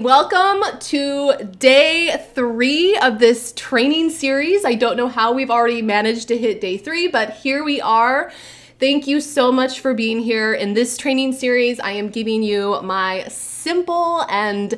Welcome to day 3 of this training series. I don't know how we've already managed to hit day 3, but here we are. Thank you so much for being here. In this training series, I am giving you my simple and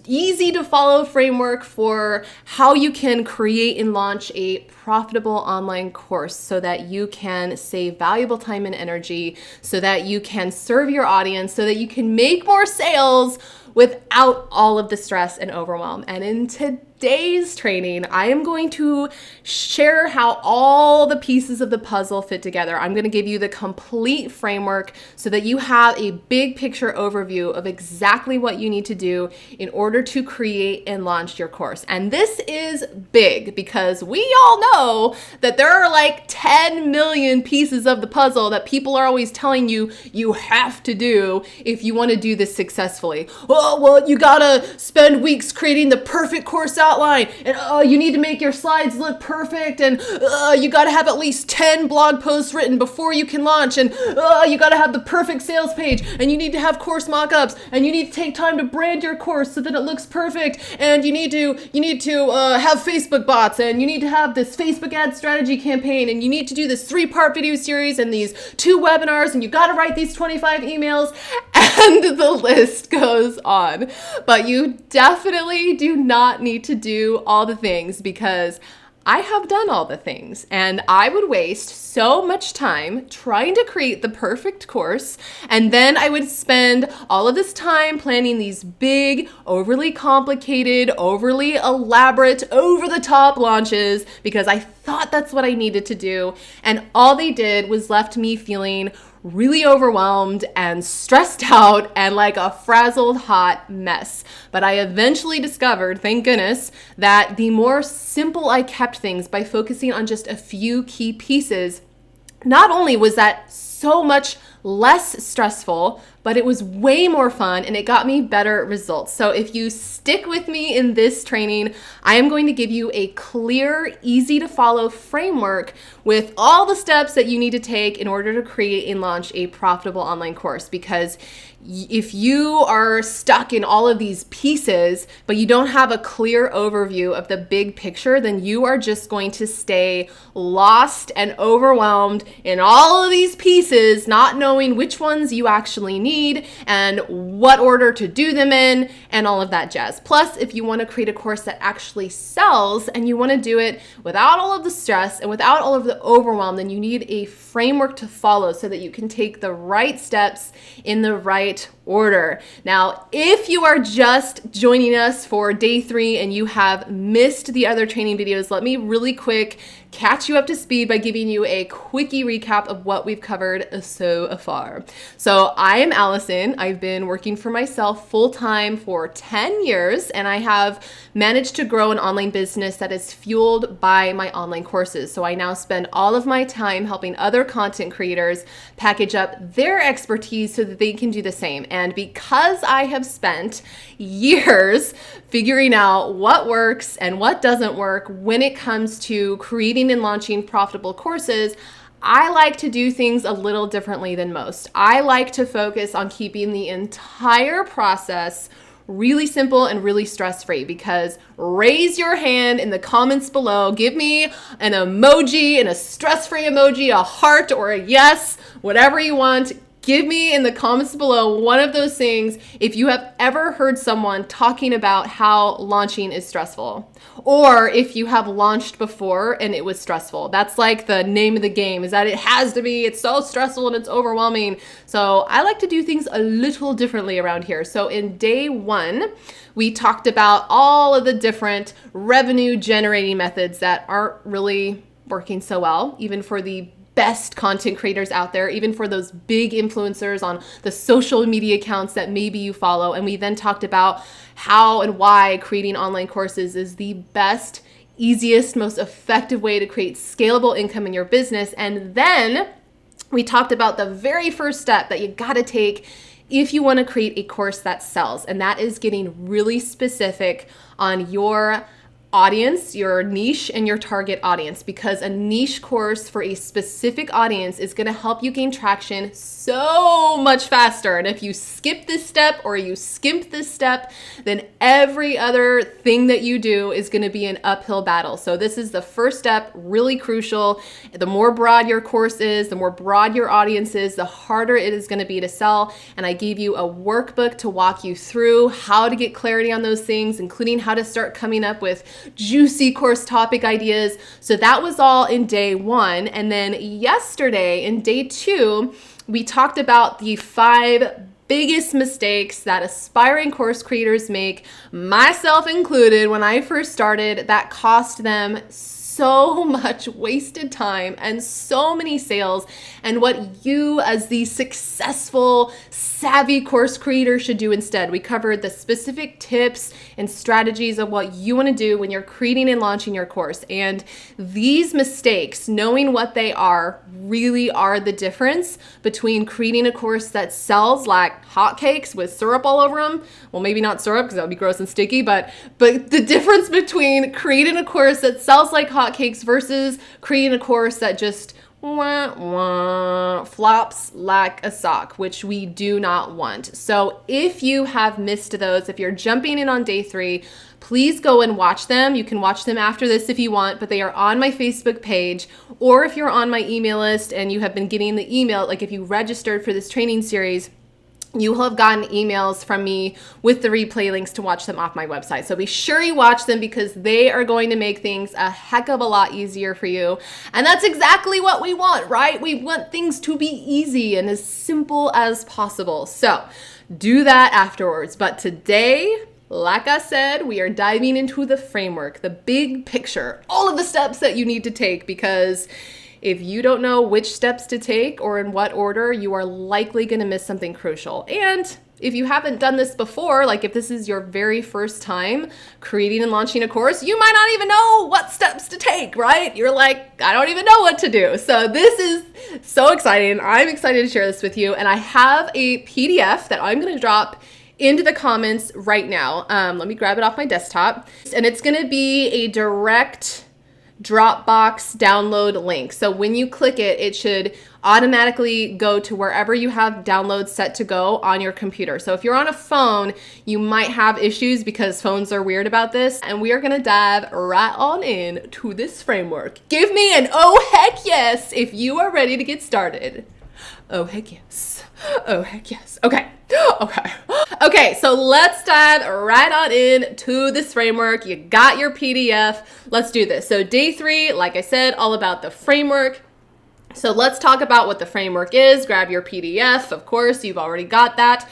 easy to follow framework for how you can create and launch a profitable online course so that you can save valuable time and energy, so that you can serve your audience, so that you can make more sales without all of the stress and overwhelm. And in today's training, I am going to share how all the pieces of the puzzle fit together. I'm going to give you the complete framework so that you have a big picture overview of exactly what you need to do in order to create and launch your course. And this is big because we all know that there are like 10 million pieces of the puzzle that people are always telling you you have to do if you want to do this successfully. Oh, well, you gotta spend weeks creating the perfect course outline, and you need to make your slides look perfect, and you gotta have at least 10 blog posts written before you can launch, and you gotta have the perfect sales page, and you need to have course mock-ups, and you need to take time to brand your course so that it looks perfect, and you need to have Facebook bots, and you need to have this Facebook ad strategy campaign, and you need to do this 3-part video series and these 2 webinars, and you gotta write these 25 emails, and the list goes on. But you definitely do not need to do all the things, because I have done all the things, and I would waste so much time trying to create the perfect course, and then I would spend all of this time planning these big, overly complicated, overly elaborate, over-the-top launches because I thought that's what I needed to do, and all they did was left me feeling really overwhelmed and stressed out and like a frazzled hot mess. But I eventually discovered, thank goodness, that the more simple I kept things by focusing on just a few key pieces, not only was that so much less stressful, but it was way more fun and it got me better results. So if you stick with me in this training, I am going to give you a clear, easy to follow framework with all the steps that you need to take in order to create and launch a profitable online course. Because if you are stuck in all of these pieces, but you don't have a clear overview of the big picture, then you are just going to stay lost and overwhelmed in all of these pieces, not knowing which ones you actually need and what order to do them in and all of that jazz. Plus, if you want to create a course that actually sells and you want to do it without all of the stress and without all of the overwhelm, then you need a framework to follow so that you can take the right steps in the right order. Now, if you are just joining us for day 3 and you have missed the other training videos, let me really quick catch you up to speed by giving you a quickie recap of what we've covered so far. So I am Allison. I've been working for myself full-time for 10 years, and I have managed to grow an online business that is fueled by my online courses. So I now spend all of my time helping other content creators package up their expertise so that they can do the same. And because I have spent years figuring out what works and what doesn't work when it comes to creating and launching profitable courses, I like to do things a little differently than most. I like to focus on keeping the entire process really simple and really stress-free, because raise your hand in the comments below, give me an emoji and a stress-free emoji, a heart or a yes, whatever you want. Give me in the comments below one of those things if you have ever heard someone talking about how launching is stressful, or if you have launched before and it was stressful. That's like the name of the game, is that it has to be, it's so stressful and it's overwhelming. So I like to do things a little differently around here. So in day 1, we talked about all of the different revenue generating methods that aren't really working so well, even for the best content creators out there, even for those big influencers on the social media accounts that maybe you follow. And we then talked about how and why creating online courses is the best, easiest, most effective way to create scalable income in your business. And then we talked about the very first step that you got to take if you want to create a course that sells, and that is getting really specific on your audience, your niche, and your target audience, because a niche course for a specific audience is going to help you gain traction so much faster. And if you skip this step or you skimp this step, then every other thing that you do is going to be an uphill battle. So this is the first step, really crucial. The more broad your course is, the more broad your audience is, the harder it is going to be to sell. And I gave you a workbook to walk you through how to get clarity on those things, including how to start coming up with juicy course topic ideas. So that was all in day 1. And then yesterday in day 2, we talked about the 5 biggest mistakes that aspiring course creators make, myself included, when I first started, that cost them so much wasted time and so many sales, and what you as the successful, savvy course creator should do instead. We covered the specific tips and strategies of what you want to do when you're creating and launching your course. And these mistakes, knowing what they are, really are the difference between creating a course that sells like hotcakes with syrup all over them. Well, maybe not syrup because that would be gross and sticky, but the difference between creating a course that sells like hotcakes versus creating a course that just flops like a sock, which we do not want. So if you have missed those, if you're jumping in on day 3, please go and watch them. You can watch them after this if you want, but they are on my Facebook page, or if you're on my email list and you have been getting the email, like if you registered for this training series, you will have gotten emails from me with the replay links to watch them off my website. So be sure you watch them, because they are going to make things a heck of a lot easier for you. And that's exactly what we want, right? We want things to be easy and as simple as possible. So do that afterwards. But today, like I said, we are diving into the framework, the big picture, all of the steps that you need to take, because if you don't know which steps to take or in what order, you are likely going to miss something crucial. And if you haven't done this before, like if this is your very first time creating and launching a course, you might not even know what steps to take, right? You're like, I don't even know what to do. So this is so exciting. I'm excited to share this with you. And I have a PDF that I'm going to drop into the comments right now. Let me grab it off my desktop. And it's going to be a direct Dropbox download link. So when you click it, it should automatically go to wherever you have downloads set to go on your computer. So if you're on a phone, you might have issues because phones are weird about this. And we are going to dive right on in to this framework. Give me an oh heck yes if you are ready to get started. Oh heck yes. Oh heck yes. Okay. Okay, so let's dive right on in to this framework. You got your PDF. Let's do this. So day 3, like I said, all about the framework. So let's talk about what the framework is. Grab your PDF. Of course, you've already got that.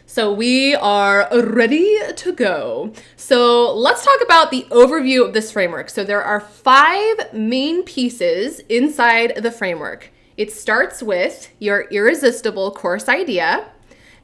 So we are ready to go. So let's talk about the overview of this framework. So there are 5 main pieces inside the framework. It starts with your irresistible course idea,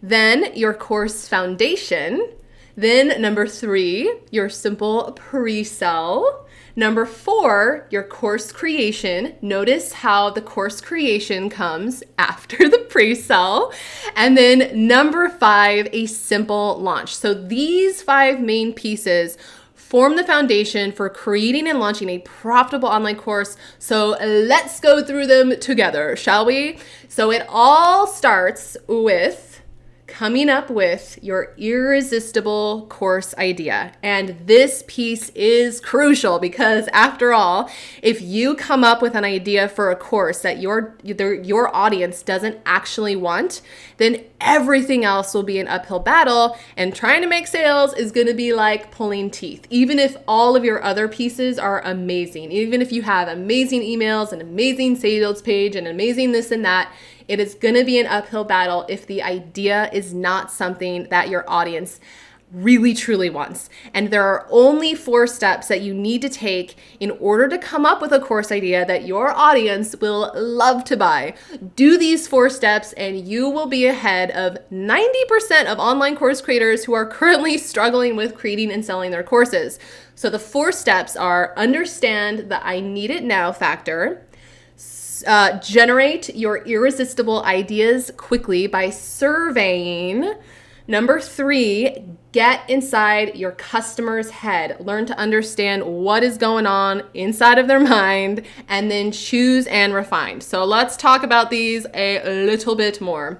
then your course foundation, then number 3, your simple pre-sell, number 4, your course creation. Notice how the course creation comes after the pre-sell, and then number 5, a simple launch. So these 5 main pieces form the foundation for creating and launching a profitable online course. So let's go through them together, shall we? So it all starts with coming up with your irresistible course idea. And this piece is crucial because, after all, if you come up with an idea for a course that your audience doesn't actually want, then everything else will be an uphill battle, and trying to make sales is going to be like pulling teeth. Even if all of your other pieces are amazing, even if you have amazing emails, an amazing sales page, and amazing this and that, it is going to be an uphill battle if the idea is not something that your audience really truly wants. And there are only 4 steps that you need to take in order to come up with a course idea that your audience will love to buy. Do these 4 steps and you will be ahead of 90% of online course creators who are currently struggling with creating and selling their courses. So the 4 steps are: understand the I need it now factor. Generate your irresistible ideas quickly by surveying Number 3, get inside your customer's head. Learn to understand what is going on inside of their mind, and then choose and refine. So let's talk about these a little bit more.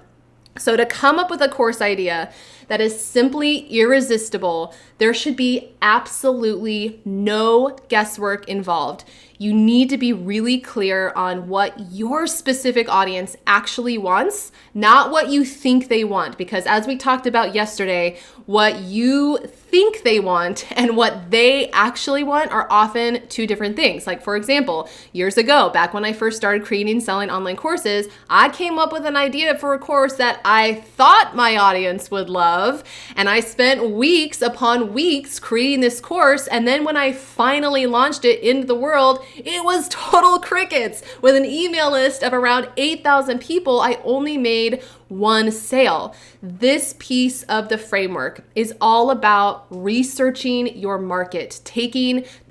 So to come up with a course idea that is simply irresistible, there should be absolutely no guesswork involved. You need to be really clear on what your specific audience actually wants, not what you think they want. Because as we talked about yesterday, what you think they want and what they actually want are often two different things. Like, for example, years ago, back when I first started creating and selling online courses, I came up with an idea for a course that I thought my audience would love. And I spent weeks upon weeks creating this course. And then when I finally launched it into the world, it was total crickets. With an email list of around 8,000 people, I only made one sale. This piece of the framework is all about researching your market,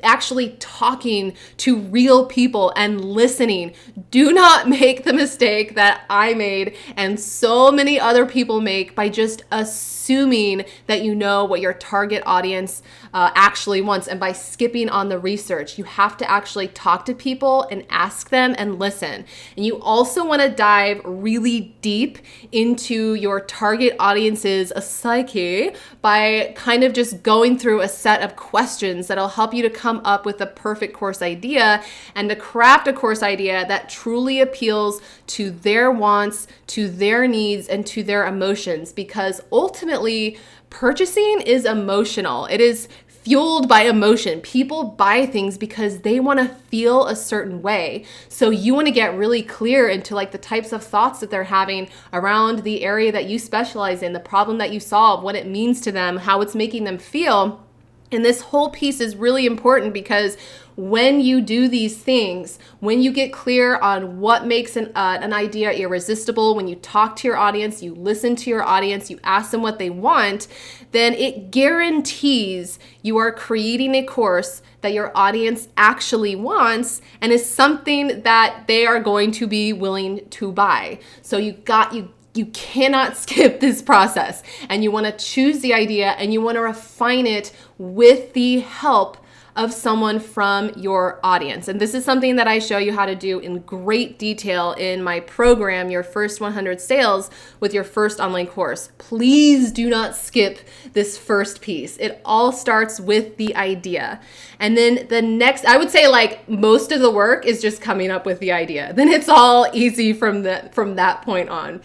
actually talking to real people and listening. Do not make the mistake that I made and so many other people make by just assuming that you know what your target audience actually wants, and by skipping on the research. You have to actually talk to people and ask them and listen. And you also want to dive really deep into your target audience's psyche by kind of just going through a set of questions that'll help you to come up with a perfect course idea and to craft a course idea that truly appeals to their wants, to their needs, and to their emotions. Because ultimately, purchasing is emotional. It is fueled by emotion. People buy things because they want to feel a certain way. So you want to get really clear into like the types of thoughts that they're having around the area that you specialize in, the problem that you solve, what it means to them, how it's making them feel. And this whole piece is really important because when you do these things, when you get clear on what makes an idea irresistible, when you talk to your audience, you listen to your audience, you ask them what they want, then it guarantees you are creating a course that your audience actually wants and is something that they are going to be willing to buy. So you cannot skip this process, and you want to choose the idea and you want to refine it with the help of someone from your audience. And this is something that I show you how to do in great detail in my program, Your First 100 Sales with Your First Online Course. Please do not skip this first piece. It all starts with the idea. And then the next, I would say like most of the work is just coming up with the idea. Then it's all easy from that point on.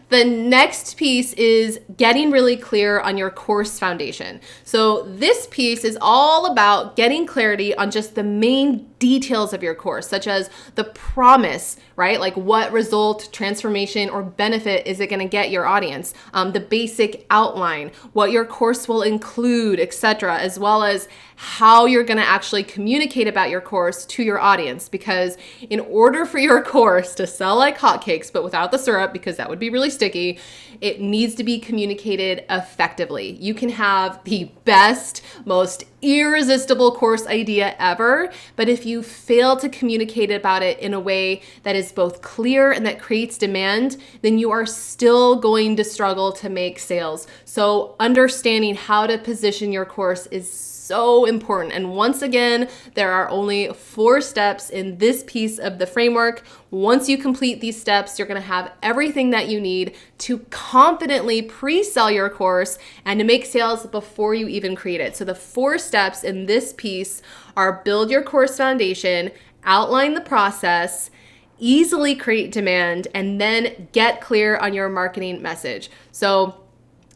The next piece is getting really clear on your course foundation. So this piece is all about getting clarity on just the main details of your course, such as the promise, right? Like what result, transformation, or benefit is it going to get your audience? The basic outline, what your course will include, etc., as well as how you're going to actually communicate about your course to your audience. Because in order for your course to sell like hotcakes, but without the syrup, because that would be really sticky, it needs to be communicated effectively. You can have the best, most irresistible course idea ever, but if you fail to communicate about it in a way that is both clear and that creates demand, then you are still going to struggle to make sales. So understanding how to position your course is so important. And once again, there are only 4 steps in this piece of the framework. Once you complete these steps, you're going to have everything that you need to confidently pre-sell your course and to make sales before you even create it. So the 4 steps in this piece are: build your course foundation, outline the process, easily create demand, and then get clear on your marketing message. So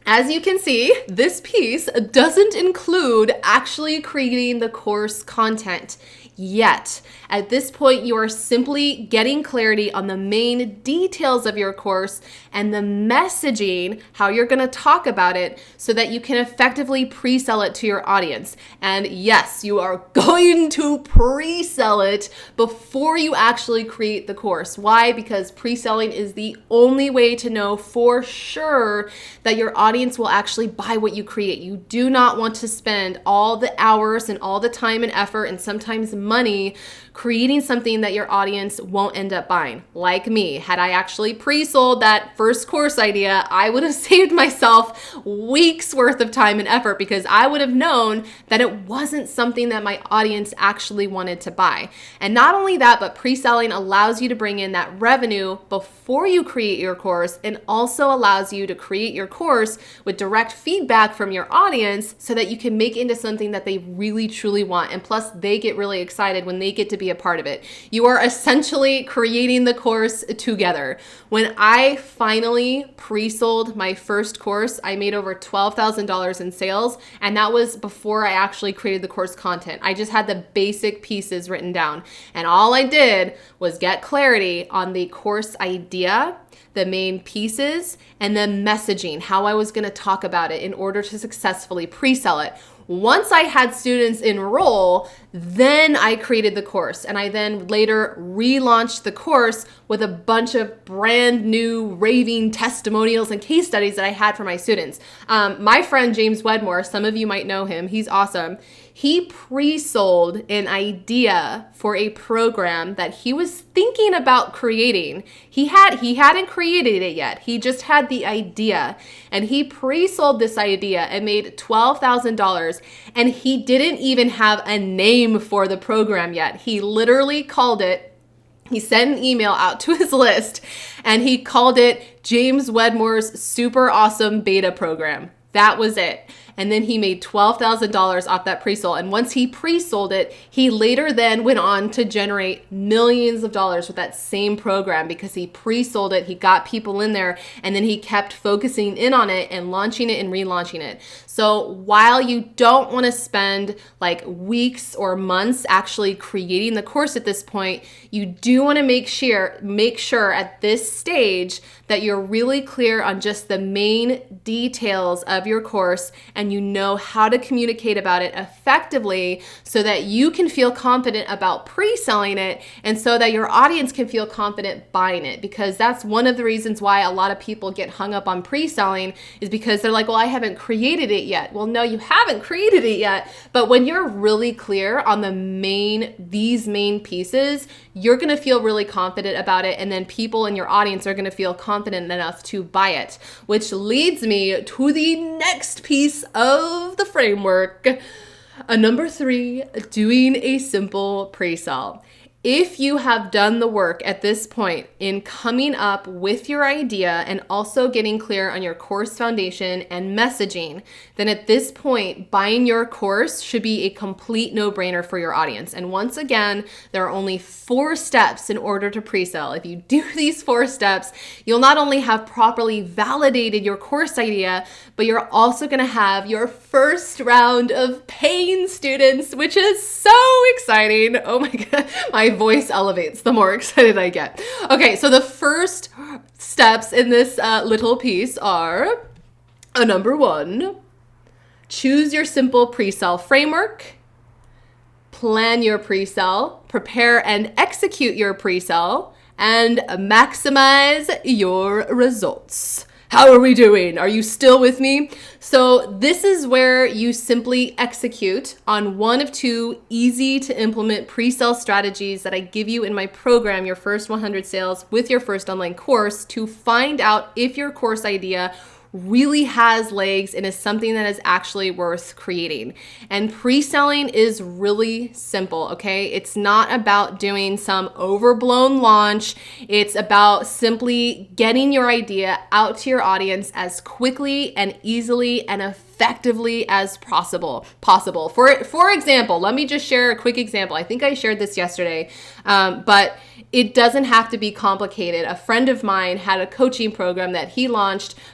as you can see, this piece doesn't include actually creating the course content yet. At this point, you are simply getting clarity on the main details of your course and the messaging, how you're going to talk about it, so that you can effectively pre-sell it to your audience. And yes, you are going to pre-sell it before you actually create the course. Why? Because pre-selling is the only way to know for sure that your audience will actually buy what you create. You do not want to spend all the hours and all the time and effort and sometimes money creating something that your audience won't end up buying. Like me, had I actually pre-sold that first course idea, I would have saved myself weeks worth of time and effort because I would have known that it wasn't something that my audience actually wanted to buy. And not only that, but pre-selling allows you to bring in that revenue before you create your course, and also allows you to create your course with direct feedback from your audience so that you can make it into something that they really truly want. And plus, they get really excited when they get to be a part of it. You are essentially creating the course together. When I finally pre-sold my first course, I made over $12,000 in sales, and that was before I actually created the course content. I just had the basic pieces written down, and all I did was get clarity on the course idea, the main pieces, and then messaging, how I was going to talk about it in order to successfully pre-sell it. Once I had students enroll, then I created the course, and I then later relaunched the course with a bunch of brand new raving testimonials and case studies that I had for my students. My friend James Wedmore, some of you might know him, he's awesome. He pre-sold an idea for a program that he was thinking about creating. He hadn't created it yet. He just had the idea, and he pre-sold this idea and made $12,000, and he didn't even have a name for the program yet. He literally called it, he sent an email out to his list, and he called it James Wedmore's Super Awesome Beta Program. That was it. And then he made $12,000 off that pre-sold. And once he pre-sold it, he later then went on to generate millions of dollars with that same program because he pre-sold it, he got people in there, and then he kept focusing in on it and launching it and relaunching it. So while you don't want to spend like weeks or months actually creating the course at this point, you do want to make sure at this stage that you're really clear on just the main details of your course, and you know how to communicate about it effectively so that you can feel confident about pre-selling it, and so that your audience can feel confident buying it. Because that's one of the reasons why a lot of people get hung up on pre-selling, is because they're like, well, I haven't created it yet. Well, no, you haven't created it yet. But when you're really clear on these main pieces, you're going to feel really confident about it, and then people in your audience are going to feel confident enough to buy it, which leads me to the next piece of the framework. Number 3, doing a simple pre-sell. If you have done the work at this point in coming up with your idea and also getting clear on your course foundation and messaging, then at this point, buying your course should be a complete no-brainer for your audience. And once again, there are only 4 steps in order to pre-sell. If you do these 4 steps, you'll not only have properly validated your course idea, but you're also going to have your first round of paying students, which is so exciting. Oh my God, my voice elevates the more excited I get. Okay, so the first steps in this little piece are number 1, choose your simple pre-sell framework, plan your pre-sell, prepare and execute your pre-sell, and maximize your results. How are we doing? Are you still with me? So this is where you simply execute on one of 2 easy to implement pre-sale strategies that I give you in my program, Your First 100 Sales with Your First Online Course, to find out if your course idea really has legs and is something that is actually worth creating. And pre-selling is really simple, okay? It's not about doing some overblown launch. It's about simply getting your idea out to your audience as quickly and easily and effectively as possible. For example, let me just share a quick example. I think I shared this yesterday, but it doesn't have to be complicated. A friend of mine had a coaching program that he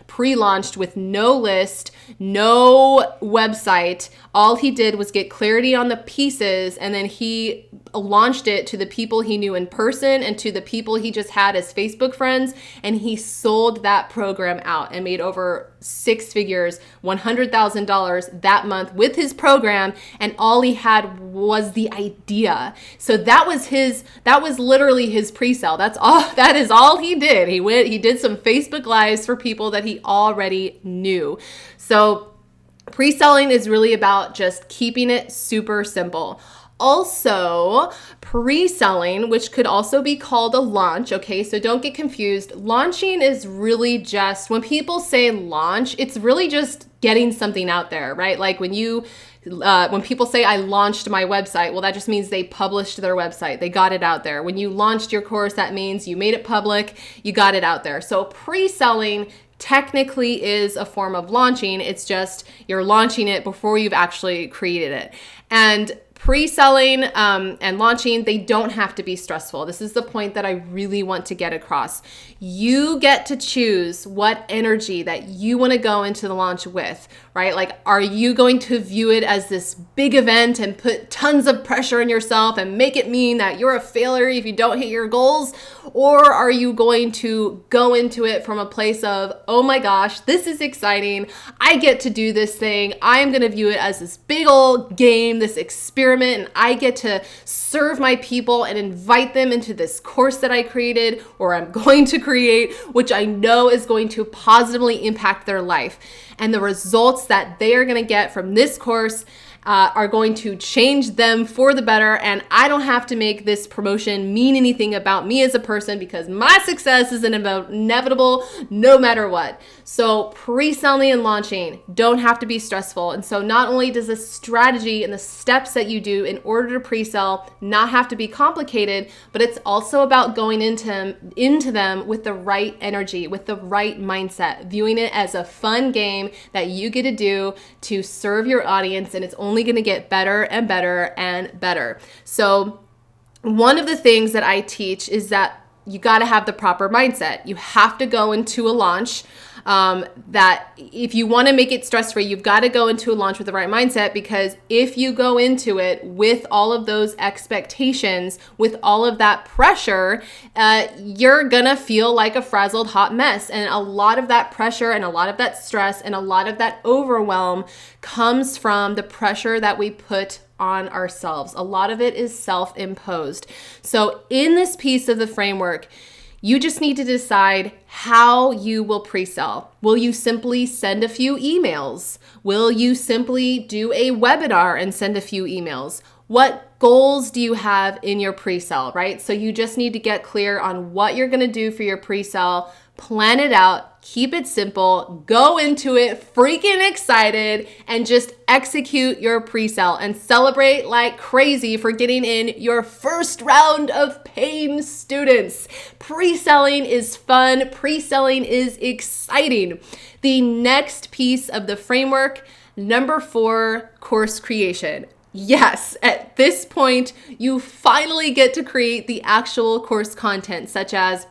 pre-launched with no list, no website. All he did was get clarity on the pieces, and then he launched it to the people he knew in person and to the people he just had as Facebook friends, and he sold that program out and made over 6 figures, $100,000 that month with his program, and all he had was the idea. So that was literally his pre-sale. That is all he did. He did some Facebook Lives for people that he already knew. So pre-selling is really about just keeping it super simple. Also, pre-selling, which could also be called a launch, okay? So don't get confused. Launching is really just, when people say launch, it's really just getting something out there, right? Like when people say I launched my website, well, that just means they published their website. They got it out there. When you launched your course, that means you made it public, you got it out there. So pre-selling technically is a form of launching. It's just you're launching it before you've actually created it. And pre-selling and launching, they don't have to be stressful. This is the point that I really want to get across. You get to choose what energy that you want to go into the launch with, right? Like, are you going to view it as this big event and put tons of pressure on yourself and make it mean that you're a failure if you don't hit your goals? Or are you going to go into it from a place of, oh my gosh, this is exciting. I get to do this thing. I am going to view it as this big old game, this experiment, and I get to serve my people and invite them into this course that I created or I'm going to create, which I know is going to positively impact their life. And the results that they are going to get from this course are going to change them for the better. And I don't have to make this promotion mean anything about me as a person because my success is inevitable no matter what. So pre-selling and launching don't have to be stressful. And so not only does the strategy and the steps that you do in order to pre-sell not have to be complicated, but it's also about going into them with the right energy, with the right mindset, viewing it as a fun game that you get to do to serve your audience, and it's only going to get better and better and better. So one of the things that I teach is that you got to have the proper mindset. You have to go into a launch that if you want to make it stress-free, you've got to go into a launch with the right mindset, because if you go into it with all of those expectations, with all of that pressure, you're going to feel like a frazzled hot mess. And a lot of that pressure and a lot of that stress and a lot of that overwhelm comes from the pressure that we put on ourselves. A lot of it is self-imposed. So in this piece of the framework, you just need to decide how you will pre-sell. Will you simply send a few emails? Will you simply do a webinar and send a few emails? What goals do you have in your pre-sell, right? So you just need to get clear on what you're going to do for your pre-sell, plan it out, keep it simple, go into it freaking excited, and just execute your pre-sell and celebrate like crazy for getting in your first round of paying students. Pre-selling is fun. Pre-selling is exciting. The next piece of the framework, number 4, course creation. Yes, at this point, you finally get to create the actual course content, such as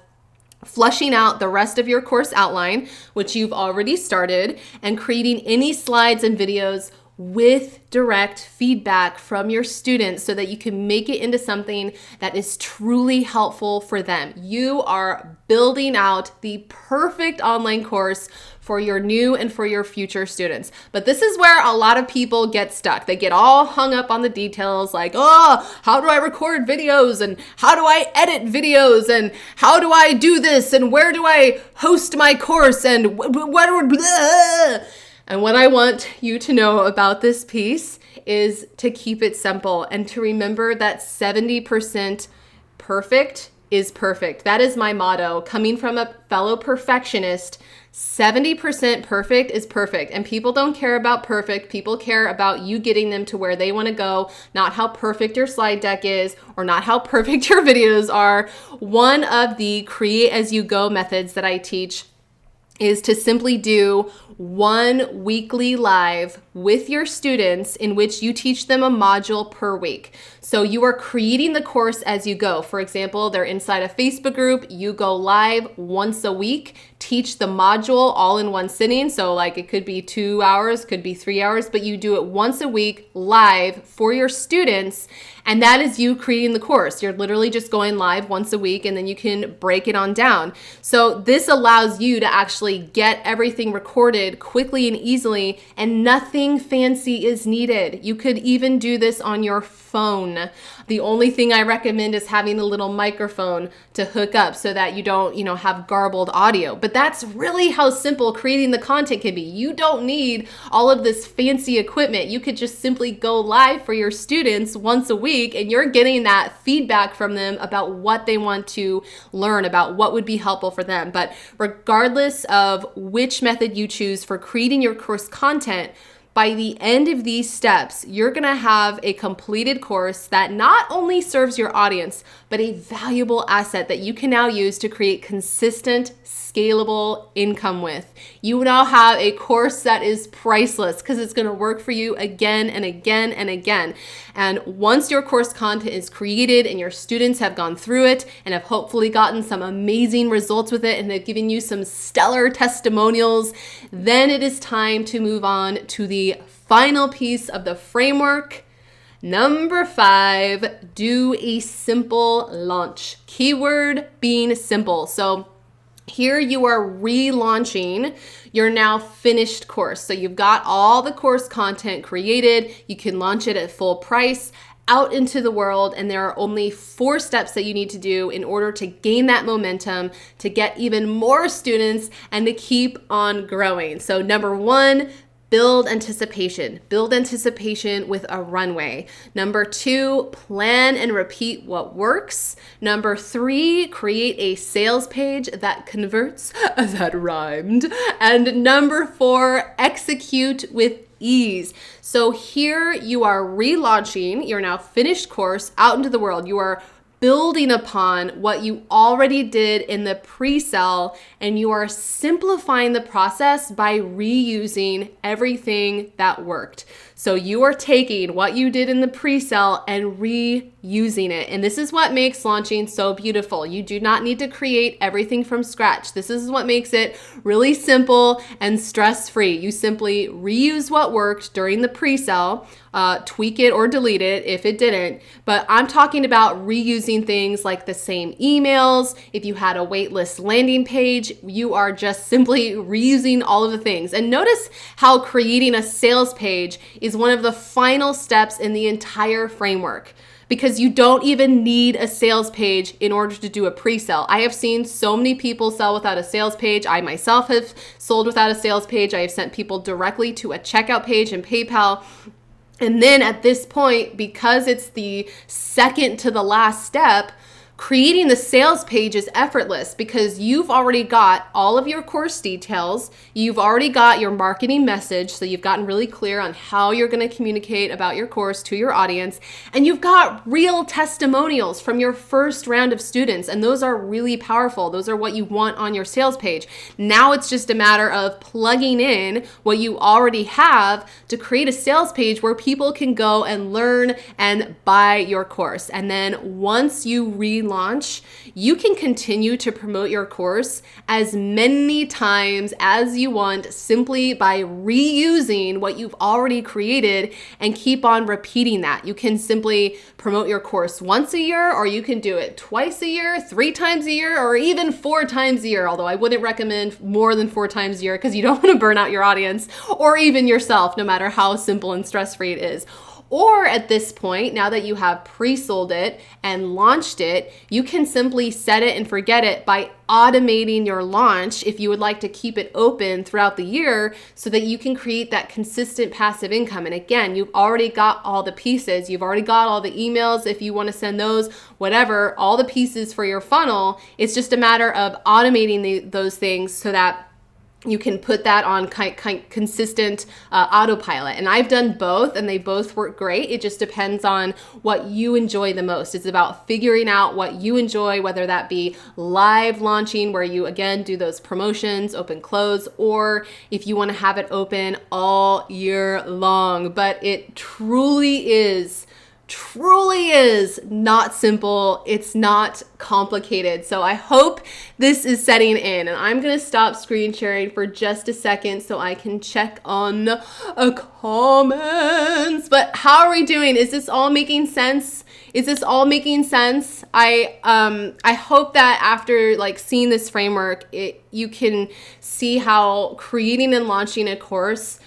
fleshing out the rest of your course outline, which you've already started, and creating any slides and videos with direct feedback from your students so that you can make it into something that is truly helpful for them. You are building out the perfect online course for your new and for your future students. But this is where a lot of people get stuck. They get all hung up on the details like, oh, how do I record videos? And how do I edit videos? And how do I do this? And where do I host my course? And what are blah? And what I want you to know about this piece is to keep it simple and to remember that 70% perfect is perfect. That is my motto. Coming from a fellow perfectionist, 70% perfect is perfect. And people don't care about perfect. People care about you getting them to where they want to go, not how perfect your slide deck is or not how perfect your videos are. One of the create as you go methods that I teach is to simply do one weekly live with your students in which you teach them a module per week. So you are creating the course as you go. For example, they're inside a Facebook group. You go live once a week, teach the module all in one sitting. So like it could be 2 hours, could be 3 hours, but you do it once a week live for your students. And that is you creating the course. You're literally just going live once a week and then you can break it on down. So this allows you to actually actually get everything recorded quickly and easily, and nothing fancy is needed. You could even do this on your phone. The only thing I recommend is having a little microphone to hook up so that you don't, have garbled audio. But that's really how simple creating the content can be. You don't need all of this fancy equipment. You could just simply go live for your students once a week, and you're getting that feedback from them about what they want to learn, about what would be helpful for them. But regardless of which method you choose for creating your course content, by the end of these steps, you're gonna have a completed course that not only serves your audience, but a valuable asset that you can now use to create consistent, scalable income with. You now have a course that is priceless because it's gonna work for you again and again and again. And once your course content is created and your students have gone through it and have hopefully gotten some amazing results with it and they've given you some stellar testimonials, then it is time to move on to the final piece of the framework. Number 5, do a simple launch. Keyword being simple. So here you are relaunching your now finished course. So you've got all the course content created. You can launch it at full price out into the world, and there are only 4 steps that you need to do in order to gain that momentum, to get even more students, and to keep on growing. So number 1, build anticipation. Build anticipation with a runway. Number 2, plan and repeat what works. Number 3, create a sales page that converts. That rhymed. And number 4, execute with ease. So here you are relaunching your now finished course out into the world. You are building upon what you already did in the pre-sale, and you are simplifying the process by reusing everything that worked. So you are taking what you did in the pre-sale and reusing it. And this is what makes launching so beautiful. You do not need to create everything from scratch. This is what makes it really simple and stress-free. You simply reuse what worked during the pre-sale, tweak it or delete it if it didn't. But I'm talking about reusing things like the same emails. If you had a waitlist landing page, you are just simply reusing all of the things. And notice how creating a sales page is one of the final steps in the entire framework, because you don't even need a sales page in order to do a pre-sale. I have seen so many people sell without a sales page. I myself have sold without a sales page. I have sent people directly to a checkout page in PayPal. And then at this point, because it's the second to the last step, creating the sales page is effortless because you've already got all of your course details. You've already got your marketing message. So you've gotten really clear on how you're going to communicate about your course to your audience. And you've got real testimonials from your first round of students. And those are really powerful. Those are what you want on your sales page. Now it's just a matter of plugging in what you already have to create a sales page where people can go and learn and buy your course. And then once you relaunch, you can continue to promote your course as many times as you want simply by reusing what you've already created and keep on repeating that. You can simply promote your course once a year, or you can do it twice a year, 3 times a year, or even 4 times a year. Although I wouldn't recommend more than 4 times a year because you don't want to burn out your audience or even yourself, no matter how simple and stress-free it is. Or at this point, now that you have pre-sold it and launched it, you can simply set it and forget it by automating your launch if you would like to keep it open throughout the year so that you can create that consistent passive income. And again, you've already got all the pieces. You've already got all the emails if you want to send those, whatever, all the pieces for your funnel. It's just a matter of automating those things so that you can put that on consistent autopilot. And I've done both and they both work great. It just depends on what you enjoy the most. It's about figuring out what you enjoy, whether that be live launching where you again do those promotions, open close, or if you want to have it open all year long. But it truly is truly is not simple. It's not complicated. So I hope this is setting in, and I'm going to stop screen sharing for just a second so I can check on comments. But how are we doing? Is this all making sense? Is this all making sense? I hope that after like seeing this framework, you can see how creating and launching a course,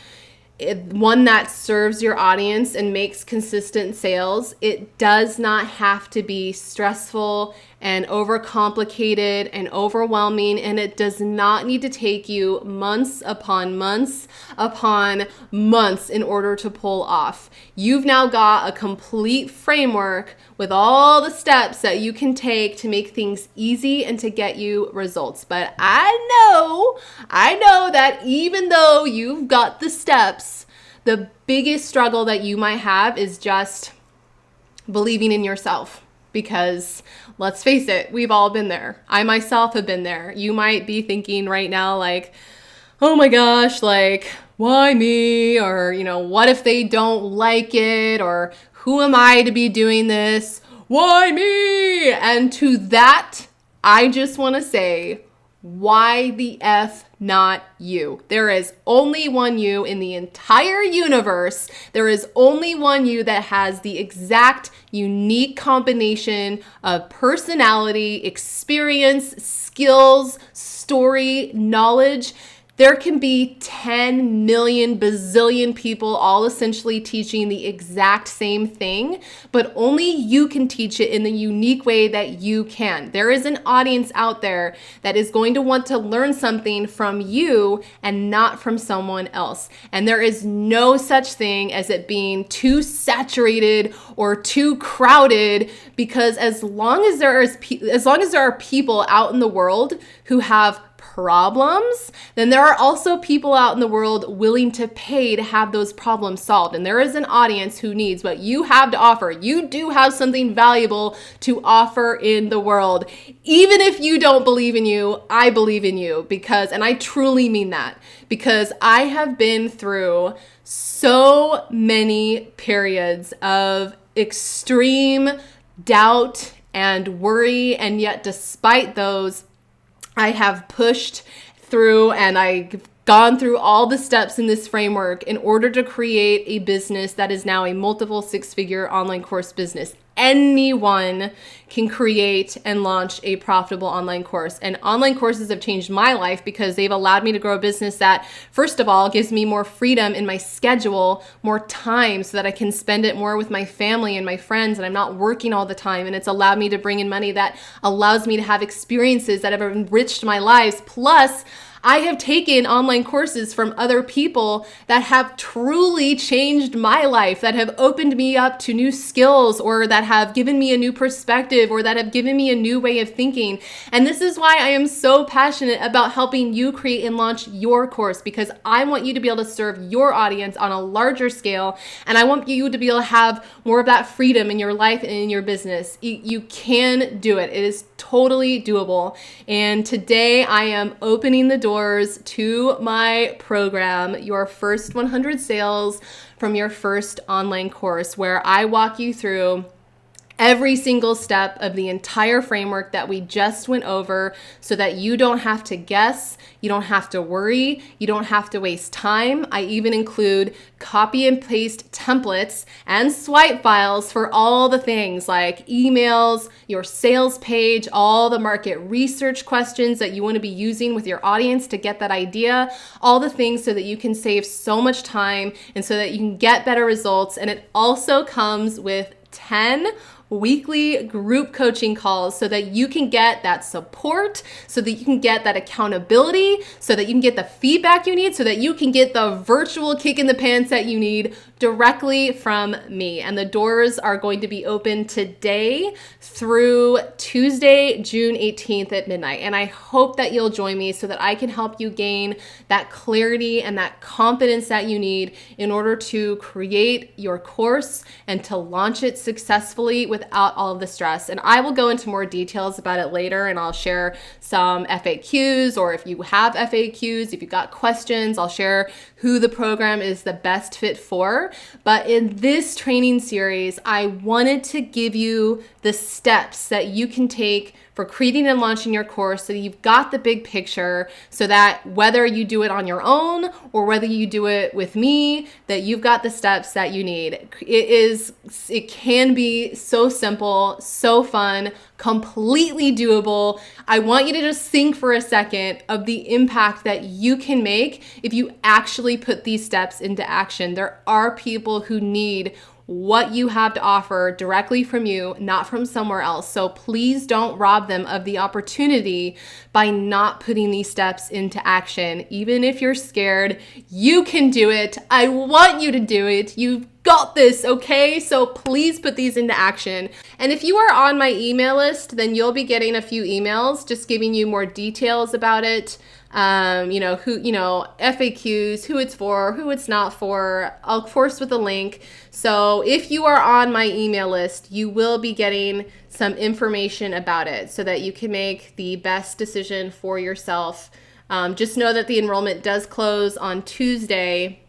one that serves your audience and makes consistent sales, it does not have to be stressful and overcomplicated and overwhelming, and it does not need to take you months upon months upon months in order to pull off. You've now got a complete framework with all the steps that you can take to make things easy and to get you results. But I know that even though you've got the steps, the biggest struggle that you might have is just believing in yourself. Because let's face it, we've all been there. I myself have been there. You might be thinking right now, like, oh my gosh, like, why me? Or, what if they don't like it? Or who am I to be doing this? Why me? And to that, I just want to say, why the F not you? There is only one you in the entire universe. There is only one you that has the exact unique combination of personality, experience, skills, story, knowledge. There can be 10 million bazillion people all essentially teaching the exact same thing, but only you can teach it in the unique way that you can. There is an audience out there that is going to want to learn something from you and not from someone else. And there is no such thing as it being too saturated or too crowded, because as long as there are people out in the world who have problems, then there are also people out in the world willing to pay to have those problems solved. And there is an audience who needs what you have to offer. You do have something valuable to offer in the world. Even if you don't believe in you, I believe in you, and I truly mean that, because I have been through so many periods of extreme doubt and worry, and yet despite those, I have pushed through and I've gone through all the steps in this framework in order to create a business that is now a multiple six-figure online course business. Anyone can create and launch a profitable online course. And online courses have changed my life because they've allowed me to grow a business that, first of all, gives me more freedom in my schedule, more time so that I can spend it more with my family and my friends, and I'm not working all the time. And it's allowed me to bring in money that allows me to have experiences that have enriched my lives. Plus, I have taken online courses from other people that have truly changed my life, that have opened me up to new skills, or that have given me a new perspective, or that have given me a new way of thinking. And this is why I am so passionate about helping you create and launch your course, because I want you to be able to serve your audience on a larger scale. And I want you to be able to have more of that freedom in your life and in your business. You can do it. It is totally doable. And today I am opening the doors to my program, Your First 100 Sales from Your First Online Course, where I walk you through every single step of the entire framework that we just went over, so that you don't have to guess, you don't have to worry, you don't have to waste time. I even include copy and paste templates and swipe files for all the things like emails, your sales page, all the market research questions that you want to be using with your audience to get that idea, all the things so that you can save so much time and so that you can get better results. And it also comes with 10 weekly group coaching calls so that you can get that support, so that you can get that accountability, so that you can get the feedback you need, so that you can get the virtual kick in the pants that you need directly from me. And the doors are going to be open today through Tuesday, June 18th at midnight. And I hope that you'll join me so that I can help you gain that clarity and that confidence that you need in order to create your course and to launch it successfully without all of the stress. And I will go into more details about it later, and I'll share some FAQs, or if you have FAQs, if you've got questions, I'll share who the program is the best fit for. later. But in this training series, I wanted to give you the steps that you can take for creating and launching your course so that you've got the big picture, so that whether you do it on your own or whether you do it with me, that you've got the steps that you need. It can be so simple, so fun, completely doable. I want you to just think for a second of the impact that you can make if you actually put these steps into action. There are people who need what you have to offer directly from you, not from somewhere else. So please don't rob them of the opportunity by not putting these steps into action. Even if you're scared, you can do it. I want you to do it. You've got this, okay? So please put these into action. And if you are on my email list, then you'll be getting a few emails just giving you more details about it. FAQs, who it's for, who it's not for, of course with a link. So if you are on my email list, you will be getting some information about it so that you can make the best decision for yourself. Just know that the enrollment does close on Tuesday,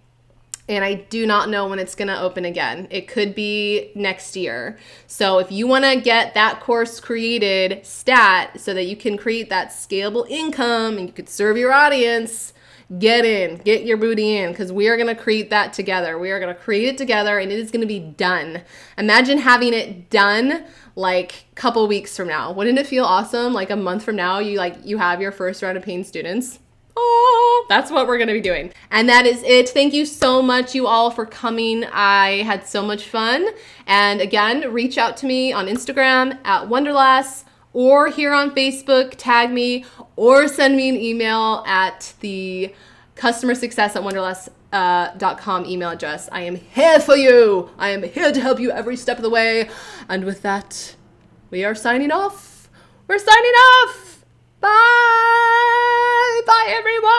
and I do not know when it's going to open again. It could be next year. So if you want to get that course created stat so that you can create that scalable income and you could serve your audience, get your booty in, because we are going to create that together. We are going to create it together, and it is going to be done. Imagine having it done like a couple weeks from now. Wouldn't it feel awesome? Like a month from now, you have your first round of paying students. Oh, that's what we're going to be doing. And that is it. Thank you so much, you all, for coming. I had so much fun. And again, reach out to me on Instagram at Wonderlass, or here on Facebook, tag me, or send me an email at the customersuccess@wonderlass.com email address. I am here for you. I am here to help you every step of the way. And with that, we are signing off. We're signing off. Bye. Bye, everyone.